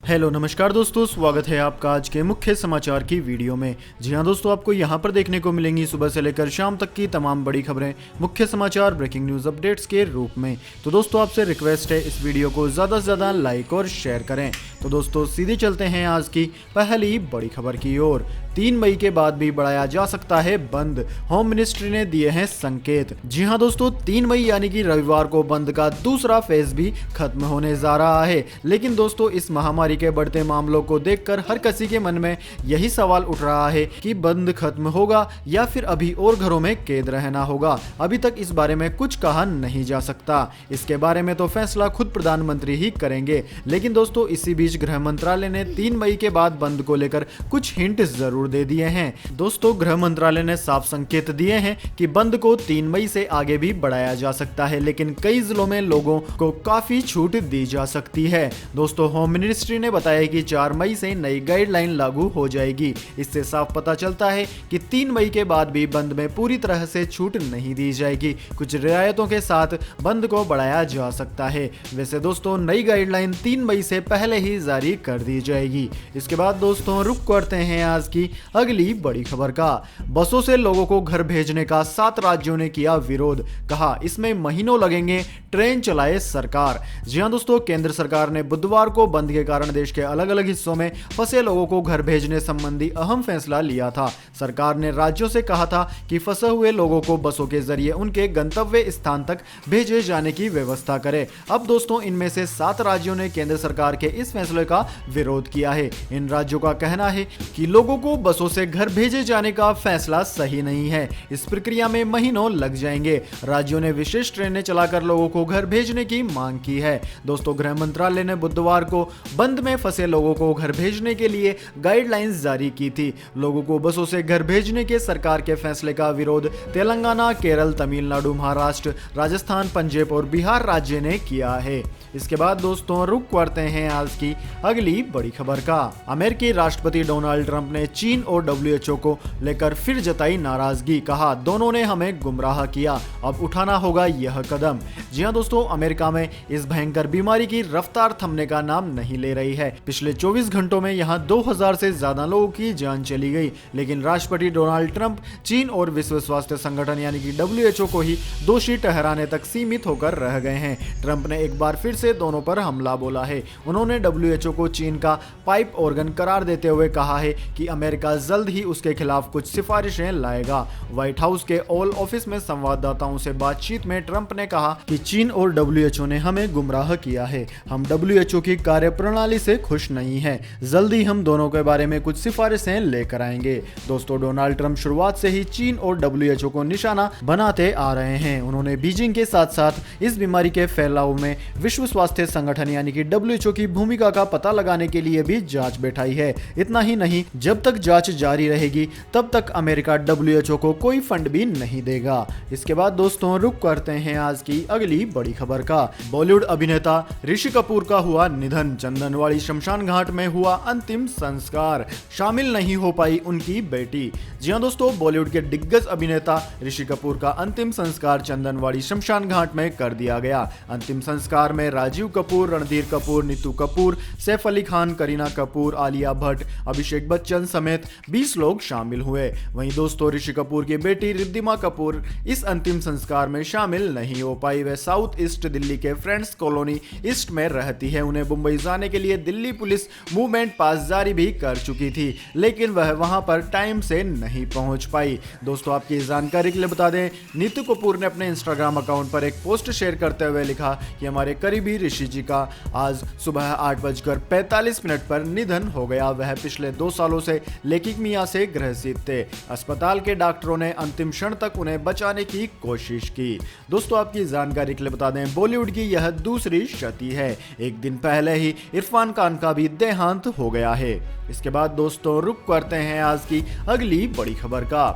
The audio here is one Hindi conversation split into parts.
हेलो नमस्कार दोस्तों, स्वागत है आपका आज के मुख्य समाचार की वीडियो में। जी हां दोस्तों, आपको यहां पर देखने को मिलेंगी सुबह से लेकर शाम तक की तमाम बड़ी खबरें, मुख्य समाचार, ब्रेकिंग न्यूज़ अपडेट्स के रूप में। तो दोस्तों आपसे रिक्वेस्ट है इस वीडियो को ज़्यादा से ज़्यादा लाइक और शेयर करें। तो दोस्तों सीधे चलते हैं आज की पहली बड़ी खबर की ओर। 3 मई के बाद भी बढ़ाया जा सकता है बंद, होम मिनिस्ट्री ने दिए हैं संकेत। जी हां दोस्तों, 3 मई यानी कि रविवार को बंद का दूसरा फेज भी खत्म होने जा रहा है। लेकिन दोस्तों इस महामारी के बढ़ते मामलों को देखकर हर किसी के मन में यही सवाल उठ रहा है कि बंद खत्म होगा या फिर अभी और घरों में कैद रहना होगा। अभी तक इस बारे में कुछ कहा नहीं जा सकता। इसके बारे में तो फैसला खुद प्रधानमंत्री ही करेंगे। लेकिन दोस्तों इसी बीच गृह मंत्रालय ने 3 मई के बाद बंद को लेकर कुछ हिंट जरूर दे दिए हैं। दोस्तों गृह मंत्रालय ने साफ संकेत दिए हैं कि बंद को 3 मई से आगे भी बढ़ाया जा सकता है, लेकिन कई जिलों में लोगों को काफी छूट दी जा सकती है। दोस्तों होम मिनिस्ट्री ने बताया कि 4 मई से नई गाइडलाइन लागू हो जाएगी। इससे साफ पता चलता है कि 3 मई के बाद भी बंद में पूरी तरह से छूट नहीं दी जाएगी। कुछ रियायतों के साथ बंद को बढ़ाया जा सकता है। वैसे दोस्तों नई गाइडलाइन 3 मई से पहले ही जारी कर दी जाएगी। इसके बाद दोस्तों रुक करते हैं आज की अगली बड़ी खबर का। बसों से लोगों को घर भेजने का 7 राज्यों ने किया विरोध, कहा इसमें महीनों लगेंगे, ट्रेन चलाए सरकार। जी हां दोस्तों, केंद्र सरकार ने बुधवार को बंद के कारण देश के अलग अलग हिस्सों में फंसे लोगों को घर भेजने संबंधी अहम फैसला लिया था। सरकार ने राज्यों से कहा था कि फंसे हुए लोगों को बसों के जरिए उनके गंतव्य स्थान तक भेजे जाने की व्यवस्था करे। अब दोस्तों इनमें से 7 राज्यों ने केंद्र सरकार के इस फैसले का विरोध किया है। इन राज्यों का कहना है कि लोगों को बसों से घर भेजे जाने का फैसला सही नहीं है। इस प्रक्रिया में महीनों लग जाएंगे। राज्यों ने विशेष ट्रेनें चलाकर लोगों को घर भेजने की मांग की है। दोस्तों गृह मंत्रालय ने बुधवार को बंद में फंसे लोगों को घर भेजने के लिए गाइडलाइंस जारी की थी। लोगों को बसों से घर भेजने के सरकार के फैसले का विरोध तेलंगाना, केरल, तमिलनाडु, महाराष्ट्र, राजस्थान, पंजाब और बिहार राज्य ने किया है। इसके बाद दोस्तों रुक करते हैं आज की अगली बड़ी खबर का। अमेरिकी राष्ट्रपति डोनाल्ड ट्रंप ने चीन और WHO को लेकर फिर जताई नाराजगी, कहा दोनों ने हमें गुमराह किया, अब उठाना होगा यह कदम। जी हां दोस्तों, अमेरिका में इस भयंकर बीमारी की रफ्तार थमने का नाम नहीं ले रही है। पिछले 24 घंटों में यहां 2000 से ज्यादा लोगों की जान चली गई। लेकिन राष्ट्रपति डोनाल्ड ट्रंप चीन और विश्व स्वास्थ्य संगठन यानी कि WHO को ही दोषी ठहराने तक सीमित होकर रह गए हैं। ट्रंप ने एक बार फिर से दोनों पर हमला बोला है। उन्होंने WHO को चीन का पाइप ऑर्गन करार देते हुए कहा है कि अमेरिका जल्द ही उसके खिलाफ कुछ सिफारिशें लाएगा। व्हाइट हाउस के ओवल ऑफिस में संवाददाताओं से बातचीत में ट्रंप ने कहा कि चीन और WHO ने हमें गुमराह किया है। हम WHO की कार्यप्रणाली से खुश नहीं हैं। जल्द ही हम दोनों के बारे में कुछ सिफारिशें लेकर आएंगे। दोस्तों डोनाल्ड ट्रंप शुरुआत से ही चीन और WHO को निशाना बनाते आ रहे हैं। उन्होंने बीजिंग के साथ साथ इस बीमारी के फैलाव में विश्व स्वास्थ्य संगठन यानी कि WHO की भूमिका का पता लगाने के लिए भी जांच बैठाई है। इतना ही नहीं, जब तक जांच जारी रहेगी तब तक अमेरिका WHO को कोई फंड भी नहीं देगा। इसके बाद दोस्तों रुक करते हैं आज की अगली बड़ी खबर का। बॉलीवुड अभिनेता ऋषि कपूर का हुआ निधन, चंदनवाड़ी शमशान घाट में हुआ अंतिम संस्कार, शामिल नहीं हो पाई उनकी बेटी। जी हां दोस्तों, बॉलीवुड के दिग्गज अभिनेता ऋषि कपूर का अंतिम संस्कार चंदनवाड़ी शमशान घाट में कर दिया गया। अंतिम संस्कार में राजीव कपूर, रणधीर कपूर, नीतू कपूर, सैफ अली खान, करीना कपूर, आलिया भट्ट, अभिषेक बच्चन समेत 20 लोग शामिल हुए। वहीं दोस्तों ऋषि कपूर की बेटी रिद्धिमा कपूर इस अंतिम संस्कार में शामिल नहीं हो पाई। वह साउथ ईस्ट दिल्ली के फ्रेंड्स कॉलोनी ईस्ट में रहती है। उन्हें मुंबई जाने के लिए दिल्ली पुलिस मूवमेंट पास जारी भी कर चुकी थी, लेकिन वह वहां पर टाइम से नहीं पहुंच पाई। दोस्तों आपकी जानकारी के लिए बता दें, नीतू कपूर ने अपने इंस्टाग्राम अकाउंट पर एक पोस्ट शेयर करते हुए लिखा कि हमारे करीबी ऋषि जी का आज सुबह 8:45 पर निधन हो गया। वह पिछले 2 सालों से लेकिमिया से ग्रसित थे। अस्पताल के डॉक्टरों ने अंतिम क्षण तक उन्हें बचाने की कोशिश की। दोस्तों आपकी जानकारी के लिए बता दें, बॉलीवुड की यह दूसरी क्षति है। एक दिन पहले ही इरफान खान का भी देहांत हो गया है। इसके बाद दोस्तों रुक करते हैं आज की अगली बड़ी खबर का।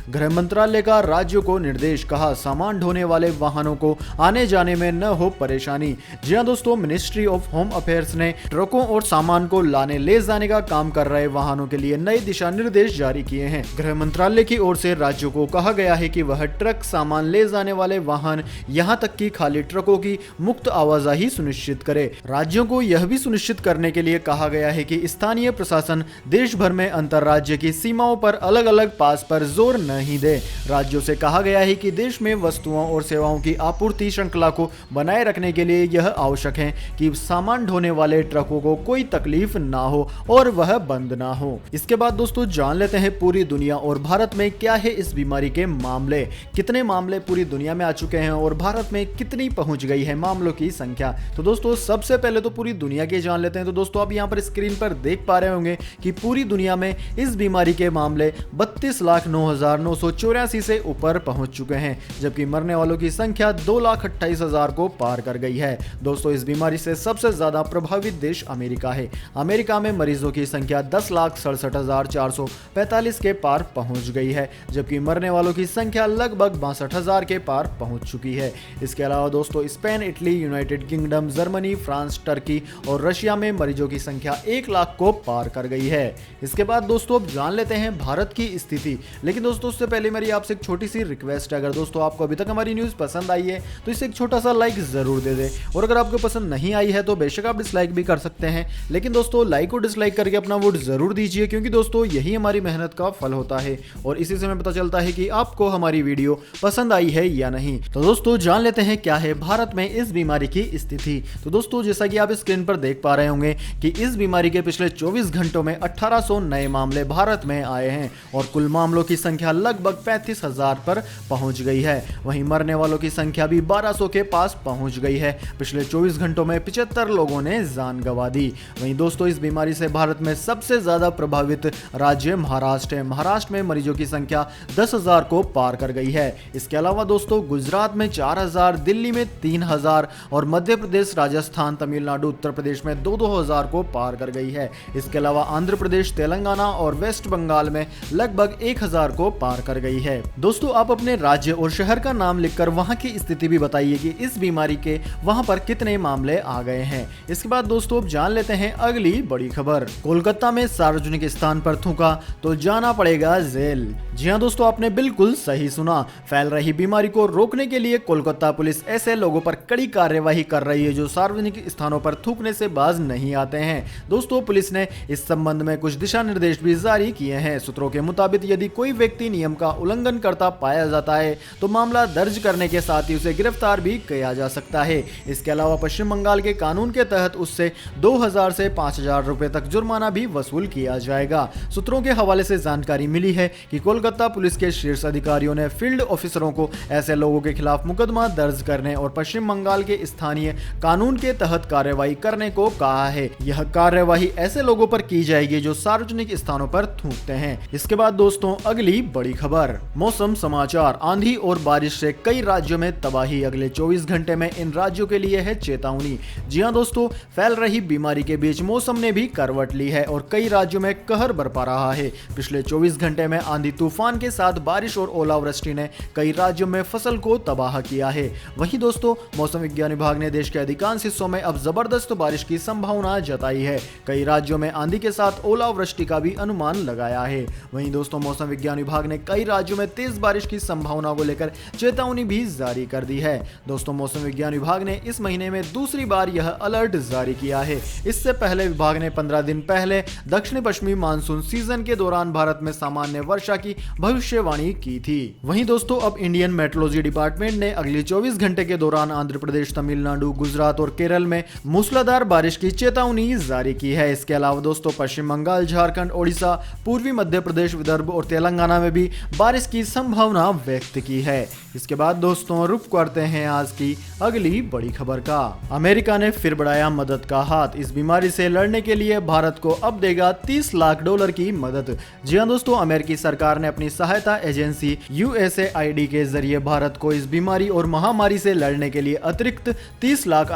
गृह मंत्रालय का राज्यों को निर्देश, कहा सामान ढोने वाले वाहनों को आने जाने में न हो परेशानी। जी हां दोस्तों, मिनिस्ट्री ऑफ होम अफेयर्स ने ट्रकों और सामान को लाने ले जाने का काम कर रहे वाहनों के लिए नए दिशा निर्देश जारी किए हैं। गृह मंत्रालय की ओर से राज्यों को कहा गया है कि वह ट्रक, सामान ले जाने वाले वाहन, यहां तक कि खाली ट्रकों की मुक्त आवाजाही सुनिश्चित करे। राज्यों को यह भी सुनिश्चित करने के लिए कहा गया है कि स्थानीय प्रशासन देश भर में अंतर्राज्य की सीमाओं पर अलग अलग पास पर जोर नहीं दे। राज्यों से कहा गया है कि देश में वस्तुओं और सेवाओं की आपूर्ति श्रृंखला को बनाए रखने के लिए यह आवश्यक है कि सामान ढोने वाले ट्रकों को कोई तकलीफ ना हो और वह बंद ना हो। इसके बाद दोस्तों जान लेते हैं पूरी दुनिया और भारत में क्या है इस बीमारी के मामले। कितने मामले पूरी दुनिया में आ चुके हैं और भारत में कितनी पहुंच गई है मामलों की संख्या। तो दोस्तों सबसे पहले तो पूरी दुनिया के जान लेते हैं। तो दोस्तों आप यहाँ पर स्क्रीन पर देख पा रहे होंगे कि पूरी दुनिया में इस बीमारी के मामले 32,09,984 से ऊपर पहुंच चुके हैं, जबकि मरने वालों की संख्या 2,28,000 को पार कर गई है। दोस्तों इस बीमारी से सबसे ज्यादा प्रभावित देश अमेरिका है। अमेरिका में मरीजों की संख्या 10,67,445 के पार पहुंच गई है, जबकि मरने वालों की संख्या लगभग 62,000 के पार पहुंच चुकी है। इसके अलावा दोस्तों Spain, Italy, United kingdom, Germany, France, Turkey और रशिया में मरीजों की संख्या 1 लाख को पार कर गई है। इसके बाद दोस्तों अब जान लेते हैं भारत की स्थिति। लेकिन दोस्तों उससे पहले मेरी आपसे एक छोटी सी रिक्वेस्ट है, अगर दोस्तों आपको अभी तक हमारी न्यूज पसंद आई है तो इसे एक छोटा सा लाइक जरूर दे दे, और अगर आपको पसंद नहीं आई है तो बेशक आप डिसलाइक भी कर सकते हैं, लेकिन दोस्तों लाइक और डिसलाइक करके अपना वोट जरूर दीजिए, क्योंकि दोस्तों यही हमारी मेहनत का फल होता है और इसी से हमें पता चलता है कि आपको हमारी वीडियो पसंद आई है या नहीं। तो दोस्तों जान लेते हैं क्या है भारत में इस बीमारी की स्थिति। तो दोस्तों जैसा कि आप स्क्रीन पर देख पा रहे होंगे कि इस बीमारी के पिछले 24 घंटों में 1800 नए मामले भारत में आए हैं और कुल मामलों की संख्या लगभग 35,000 पर पहुंच गई है। वहीं मरने वालों की संख्या भी 1200 के पास पहुंच गई है। पिछले 24 घंटों में 75 लोगों ने जान गंवा दी। वहीं दोस्तों इस बीमारी से भारत में सबसे ज्यादा प्रभावित राज्य महाराष्ट्र है। महाराष्ट्र में मरीजों की संख्या 10,000 को पार कर गई है। इसके अलावा दोस्तों गुजरात में 4,000, दिल्ली में 3,000 और मध्य प्रदेश, राजस्थान, तमिलनाडु, उत्तर प्रदेश में 2,000 को पार कर गई है। इसके अलावा आंध्र प्रदेश, तेलंगाना और वेस्ट बंगाल में लगभग 1,000 को पार कर गई है। दोस्तों आप अपने राज्य और शहर का नाम लिखकर वहां की स्थिति भी बताइए कि इस बीमारी के वहां पर कितने मामले आ गए हैं। इसके बाद दोस्तों अब जान लेते हैं अगली बड़ी खबर। कोलकाता में सार्वजनिक स्थान पर थूका तो जाना पड़ेगा जेल। जी हां दोस्तों आपने बिल्कुल सही सुना। फैल रही बीमारी को रोकने के लिए कोलकाता पुलिस ऐसे लोगों पर कड़ी कार्यवाही कर रही है जो सार्वजनिक स्थानों पर थूकने से बाज नहीं आते हैं। दोस्तों पुलिस ने इस संबंध में कुछ दिशा निर्देश भी जारी किए हैं। सूत्रों के मुताबिक यदि कोई व्यक्ति नियम का उल्लंघन करता पाया जाता है तो मामला दर्ज करने के साथ ही उसे गिरफ्तार भी किया जा सकता है। इसके अलावा पश्चिम बंगाल के कानून के तहत उससे 2,000 से 5,000 रुपए तक जुर्माना भी वसूल किया जाएगा। सूत्रों के हवाले से जानकारी मिली है कि कोलकाता पुलिस के शीर्ष अधिकारियों ने फील्ड ऑफिसरों को ऐसे लोगों के खिलाफ मुकदमा दर्ज करने और पश्चिम बंगाल के स्थानीय कानून के तहत कार्रवाई करने को कहा है। यह कार्रवाई ऐसे लोगों पर की जाएगी जो सार्वजनिक स्थानों पर थूकते हैं। इसके बाद दोस्तों अगली बड़ी खबर, मौसम समाचार। आंधी और बारिश से कई राज्यों में तबाही, अगले 24 घंटे में इन राज्यों के लिए है चेतावनी। जी हां दोस्तों फैल रही बीमारी के बीच मौसम ने भी करवट ली है और कई राज्यों में कहर बरपा रहा है। पिछले 24 घंटे में आंधी तूफान के साथ बारिश और ओलावृष्टि ने कई राज्यों में फसल को तबाह किया है। वहीं दोस्तों मौसम विज्ञान विभाग ने देश के अधिकांश हिस्सों में अब जबरदस्त बारिश की संभावना जताई है। कई राज्यों में आंधी के साथ ओलावृष्टि का भी अनुमान लगाया है। वहीं दोस्तों मौसम विज्ञान विभाग ने कई राज्यों में तेज बारिश की संभावना को लेकर चेतावनी भी जारी कर दी है। दोस्तों मौसम विज्ञान विभाग ने इस महीने में दूसरी बार यह अलर्ट जारी किया है। इससे पहले विभाग ने 15 दिन पहले दक्षिण पश्चिमी मानसून सीजन के दौरान भारत में सामान्य वर्षा की भविष्यवाणी की थी। वहीं दोस्तों अब इंडियन मेट्रोलॉजी डिपार्टमेंट ने अगले 24 घंटे के दौरान आंध्र प्रदेश, तमिलनाडु, गुजरात और केरल में मूसलाधार बारिश की चेतावनी जारी की है। इसके अलावा दोस्तों पश्चिम बंगाल, झारखंड, ओडिशा, पूर्वी मध्य प्रदेश, विदर्भ और तेलंगाना में भी बारिश की संभावना व्यक्त की है। इसके बाद दोस्तों रुक करते हैं आज की अगली बड़ी खबर का। अमेरिका ने फिर बढ़ाया मदद का हाथ। इस बीमारी से लड़ने के लिए भारत को अब देगा $30 लाख की मदद। जी हां दोस्तों अमेरिकी सरकार ने अपनी सहायता एजेंसी USAID के जरिए भारत को इस बीमारी और महामारी से लड़ने के लिए अतिरिक्त $30 लाख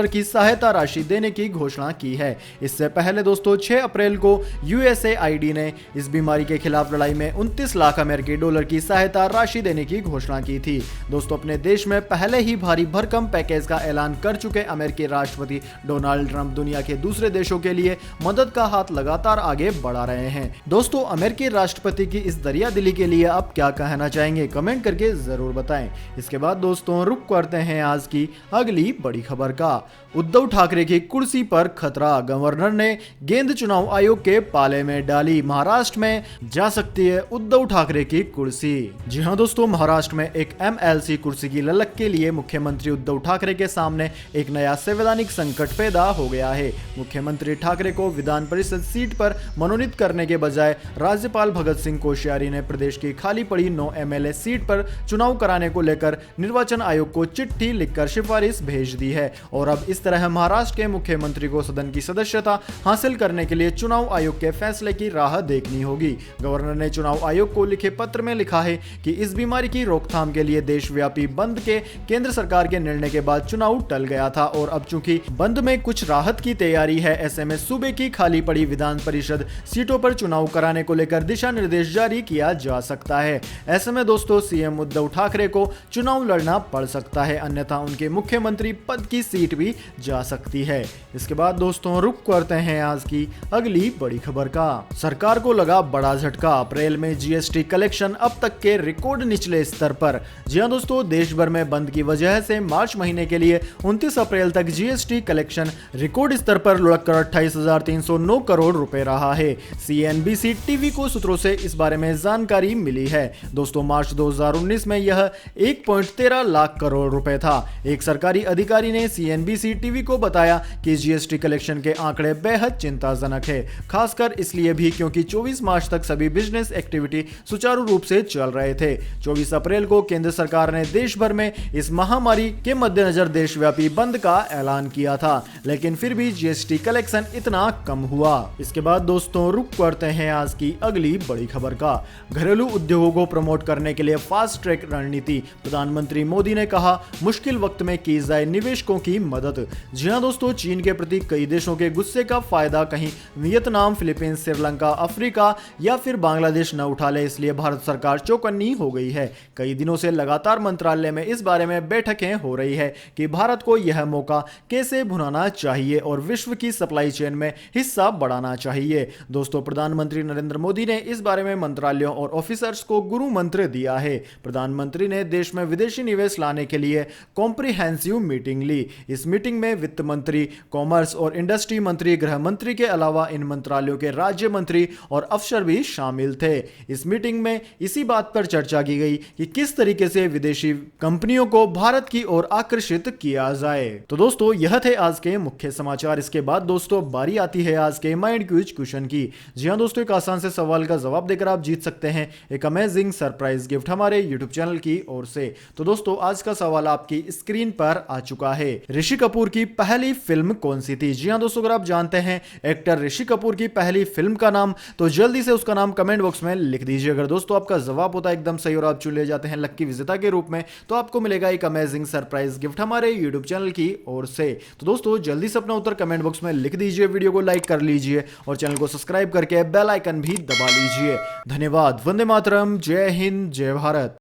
की सहायता राशि देने की घोषणा की है। इससे पहले दोस्तों 6 अप्रैल को USAID ने इस बीमारी के खिलाफ लड़ाई में $29 लाख अमेरिकी डॉलर की सहायता राशि देने की घोषणा की थी। दोस्तों, अपने देश में पहले ही भारी भरकम पैकेज का ऐलान कर चुके अमेरिकी राष्ट्रपति डोनाल्ड ट्रंप दुनिया के दूसरे देशों के लिए मदद का हाथ लगातार आगे बढ़ा रहे हैं। दोस्तों, अमेरिकी राष्ट्रपति की इस दरियादिली के लिए आप क्या कहना चाहेंगे, कमेंट करके जरूर बताएं। इसके बाद दोस्तों रुक करते हैं आज की अगली बड़ी खबर का। उद्धव ठाकरे की कुर्सी पर खतरा, गवर्नर ने गेंद चुनाव आयोग के पाले में डाली। महाराष्ट्र में जा सकती है उद्धव ठाकरे की कुर्सी। जी हां दोस्तों, महाराष्ट्र में एक एमएलसी कुर्सी की ललक के लिए मुख्यमंत्री उद्धव ठाकरे के सामने एक नया संवैधानिक संकट पैदा हो गया है। मुख्यमंत्री ठाकरे को विधान परिषद सीट पर मनोनीत करने के बजाय राज्यपाल भगत सिंह कोश्यारी ने प्रदेश की खाली पड़ी 9 एमएलए सीट पर चुनाव कराने को लेकर निर्वाचन आयोग को चिट्ठी लिखकर सिफारिश भेज दी है और अब इस तरह महाराष्ट्र के मुख्यमंत्री को सदन की सदस्यता हासिल करने के लिए चुनाव आयोग के फैसले की राह देखनी होगी। गवर्नर ने चुनाव आयोग को लिखे पत्र में लिखा है कि इस बीमारी की रोकथाम के लिए देशव्यापी बंद के केंद्र सरकार के निर्णय के बाद चुनाव टल गया था और अब चूंकि बंद में कुछ राहत की तैयारी है, ऐसे में सूबे की खाली पड़ी विधान परिषद सीटों पर चुनाव कराने को लेकर दिशा निर्देश जारी किया जा सकता है। ऐसे में दोस्तों सीएम उद्धव ठाकरे को चुनाव लड़ना पड़ सकता है, अन्यथा उनके मुख्यमंत्री पद की सीट भी जा सकती है। इसके बाद दोस्तों रुक करते हैं आज की अगली बड़ी खबर का। सरकार को लगा बड़ा झटका, अप्रैल में जीएसटी कलेक्शन अब तक के रिकॉर्ड निचले स्तर पर। जी हां दोस्तों, देश भर में बंद की वजह से मार्च महीने के लिए 29 अप्रैल तक जीएसटी कलेक्शन रिकॉर्ड स्तर पर लुढ़क 28,309 करोड़ रुपए रहा है। सीएनबीसी टीवी को सूत्रों से इस बारे में जानकारी मिली है। दोस्तों, मार्च 2019 में यह 1.13 लाख करोड़ रुपए था। एक सरकारी अधिकारी ने सीएनबीसी टीवी को बताया कि जीएसटी कलेक्शन के आंकड़े बेहद चिंताजनक है, खासकर इसलिए भी क्योंकि 24 मार्च तक सभी बिजनेस एक्टिविटी सुचारू रूप से चल रहे थे। 24 अप्रैल को केंद्र सरकार ने देश भर में इस महामारी के मद्देनजर देशव्यापी बंद का ऐलान किया था, लेकिन फिर भी जीएसटी कलेक्शन इतना कम हुआ। इसके बाद दोस्तों रुक करते हैं आज की अगली बड़ी खबर का। घरेलू उद्योगों को प्रमोट करने के लिए फास्ट ट्रैक रणनीति, प्रधानमंत्री मोदी ने कहा मुश्किल वक्त में की जाए निवेशकों की मदद। जी हां दोस्तों, चीन के प्रति कई देशों के गुस्से का फायदा कहीं वियतनाम, फिलीपींस, श्रीलंका, अफ्रीका या फिर बांग्लादेश न उठा ले, इसलिए भारत सरकार चौकन्नी हो गई है। कई दिनों से लगातार मंत्रालय में इस बारे में बैठकें हो रही है कि भारत को यह मौका कैसे भुनाना चाहिए और विश्व की सप्लाई चेन में हिस्सा बढ़ाना चाहिए। दोस्तों, प्रधानमंत्री नरेंद्र मोदी ने इस बारे में मंत्रालयों और ऑफिसर्स को गुरु मंत्र दिया है। प्रधानमंत्री ने देश में विदेशी निवेश लाने के लिए कॉम्प्रिहेंसिव मीटिंग ली। इस मीटिंग में वित्त मंत्री, कॉमर्स और इंडस्ट्री मंत्री, गृह मंत्री के अलावा इन मंत्रालयों के राज्य मंत्री और अफसर भी शामिल थे। इस मीटिंग में इसी बात पर चर्चा की गई कि किस तरीके से विदेशी कंपनियों को भारत की ओर आकर्षित किया जाए। तो दोस्तों, यह थे आज के मुख्य समाचार। इसके बाद दोस्तों बारी आती है आज के माइंड क्विज क्वेश्चन की। जी हां दोस्तों, एक आसान से सवाल का जवाब देकर आप जीत सकते हैं एक अमेजिंग सरप्राइज गिफ्ट हमारे यूट्यूब चैनल की ओर से। तो दोस्तों, आज का सवाल आपकी स्क्रीन पर आ चुका है। ऋषि कपूर की पहली फिल्म कौन सी थी? जी हां दोस्तों, अगर आप जानते हैं एक्टर ऋषि कपूर की पहली फिल्म का नाम, तो जल्दी से उसका नाम कमेंट बॉक्स में लिख दीजिए। अगर दोस्तों आपका जवाब होता है एकदम सही और आप चुने जाते हैं लक्की विजेता के रूप में, तो आपको मिलेगा एक अमेजिंग सरप्राइज गिफ्ट हमारे यूट्यूब चैनल की ओर से। तो दोस्तों जल्दी से अपना उत्तर कमेंट बॉक्स में लिख दीजिए, वीडियो को लाइक कर लीजिए और चैनल को सब्सक्राइब करके बेल आइकन भी दबा लीजिए। धन्यवाद। वंदे मातरम। जय हिंद, जय भारत।